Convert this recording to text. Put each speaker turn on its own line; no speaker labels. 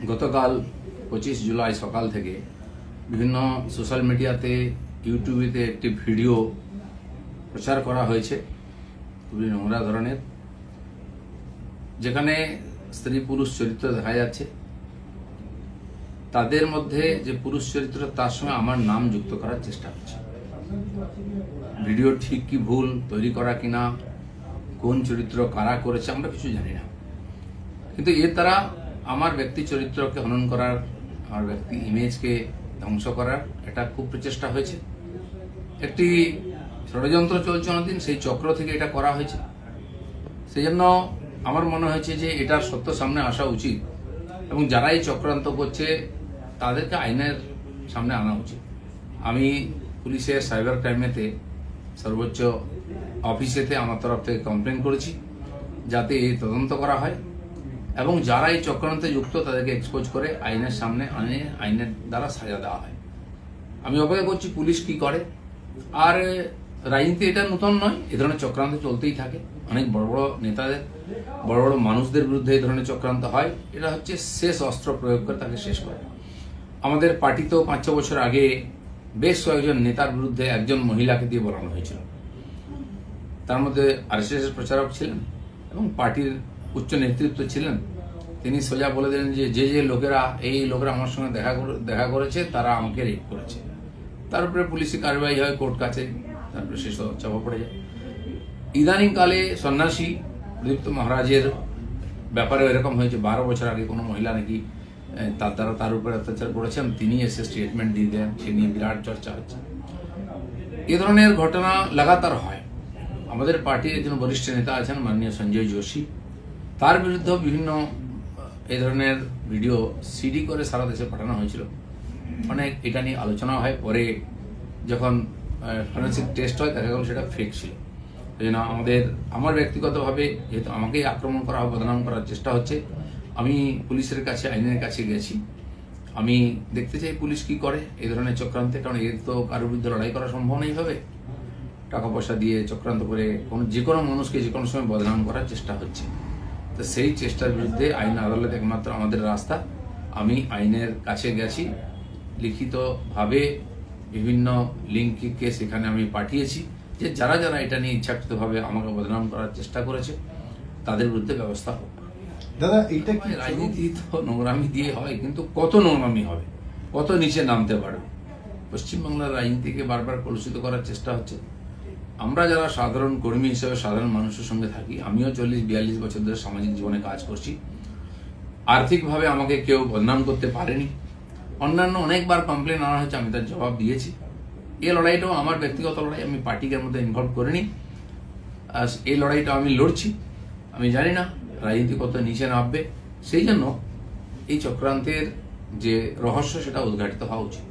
গতকাল 25 জুলাই সকাল থেকে বিভিন্ন সোশ্যাল মিডিয়াতে ইউটিউবেতে একটি ভিডিও প্রচার করা হয়েছে খুবই নোংরা ধরনের, যেখানে স্ত্রী পুরুষ চরিত্র দেখা যাচ্ছে। তাদের মধ্যে যে পুরুষ চরিত্র তার সঙ্গে আমার নাম যুক্ত করার চেষ্টা হচ্ছে। ভিডিও ঠিক কি ভুল তৈরি করা কিনা, কোন চরিত্র কারা করেছে আমরা কিছু জানি না, কিন্তু এর দ্বারা আমার ব্যক্তি চরিত্রকে হনন করার, আমার ব্যক্তি ইমেজকে ধ্বংস করার এটা খুব প্রচেষ্টা হয়েছে। একটি ষড়যন্ত্র চলছে অনেকদিন, সেই চক্র থেকে এটা করা হয়েছে। সেই জন্য আমার মনে হয়েছে যে এটার সত্য সামনে আসা উচিত এবং যারা এই চক্রান্ত করছে তাদেরকে আইনের সামনে আনা উচিত। আমি পুলিশের সাইবার ক্রাইমেতে সর্বোচ্চ অফিসেতে আমার তরফ থেকে কমপ্লেন করেছি যাতে এই তদন্ত করা হয় এবং যারা এই চক্রান্তে যুক্ত তাদেরকে এক্সপোজ করে আইনের সামনে আনে, আইনের দ্বারা সাজা দেওয়া হয়। আমি অপেক্ষা করছি পুলিশ কি করে। আর রাজনীতি এটা নতুন নয়, এ ধরনের চক্রান্ত চলতেই থাকে। অনেক বড় বড় নেতাদের, বড় বড় মানুষদের বিরুদ্ধে এই ধরনের চক্রান্ত হয়। এটা হচ্ছে শেষ অস্ত্র প্রয়োগ করে তাকে শেষ করে। আমাদের পার্টিতেও 5-6 বছর আগে বেশ কয়েকজন নেতার বিরুদ্ধে একজন মহিলাকে দিয়ে বলানো হয়েছিল। তার মধ্যে আরএসএস প্রচারক ছিলেন এবং পার্টির উচ্চ নেতৃত্ব ছিলেন। তিনি সোজা বলে দিলেন যে যে লোকেরা আমার সঙ্গে দেখা করেছে তারা আমাকে রেপ করেছে। তারপরে পুলিশি কার্যবাহী হয়, কোর্ট কাছে, তারপরে শেষ চাপা পড়ে যায়। ইদানিংকালে সন্ন্যাসী প্রদীপ্ত মহারাজের ব্যাপারে এরকম হয়েছে। 12 বছর আগে কোনো মহিলা নাকি তার উপরে অত্যাচার করেছেন, তিনি এসে স্টেটমেন্ট দিয়ে দেন, সে নিয়ে বিরাট চর্চা হচ্ছে। এ ধরনের ঘটনা লাগাতার হয়। আমাদের পার্টির একজন বরিষ্ঠ নেতা আছেন মাননীয় সঞ্জয় যোশী, তার বিরুদ্ধে বিভিন্ন এই ধরনের ভিডিও সিডি করে সারা দেশে পাঠানো হয়েছিল। অনেক এটা নিয়ে আলোচনা হয়, পরে যখন ফরেন্সিক টেস্ট হয় দেখা গেল সেটা ফেক ছিল। এই জন্য আমার ব্যক্তিগতভাবে যেহেতু আমাকেই আক্রমণ করা হয়, বদনাম করার চেষ্টা হচ্ছে, আমি পুলিশের কাছে, আইনের কাছে গেছি। আমি দেখতে চাই পুলিশ কি করে এই ধরনের চক্রান্তে, কারণ এর তো কারোর বিরুদ্ধে লড়াই করা সম্ভব নেই ভাবে। টাকা পয়সা দিয়ে চক্রান্ত করে যে কোনো মানুষকে যে কোনো সময় বদনাম করার চেষ্টা হচ্ছে। তো সেই চেষ্টার বিরুদ্ধে আইন আদালত একমাত্র আমাদের রাস্তা। আমি আইনের কাছে গেছি, লিখিতভাবে বিভিন্ন লিঙ্ককে সেখানে আমি পাঠিয়েছি যে যারা যারা এটা নিয়ে ইচ্ছাকৃতভাবে আমাকে বদনাম করার চেষ্টা করেছে তাদের বিরুদ্ধে ব্যবস্থা হোক।
দাদা, এটা কি
রাজনীতি তো নোংরামি দিয়ে হয়, কিন্তু কত নোংরামি হবে, কত নিচে নামতে পারবে। পশ্চিমবাংলার রাজনীতিকে বারবার কলুষিত করার চেষ্টা হচ্ছে। আমরা যারা সাধারণ কর্মী হিসেবে সাধারণ মানুষের সঙ্গে থাকি, আমিও 40-42 বছর ধরে সামাজিক জীবনে কাজ করছি। আর্থিকভাবে আমাকে কেউ বদনাম করতে পারেনি। অন্যান্য অনেকবার কমপ্লেন আনা হয়েছে, আমি তার জবাব দিয়েছি। এই লড়াইটাও আমার ব্যক্তিগত লড়াই, আমি পার্টিকে মধ্যে ইনভলভ করিনি। এই লড়াইটা আমি লড়ছি। আমি জানি না রাজনীতি কত নিচে নামবে, সেই জন্য এই চক্রান্তের যে রহস্য সেটা উদ্ঘাটিত হওয়া উচিত।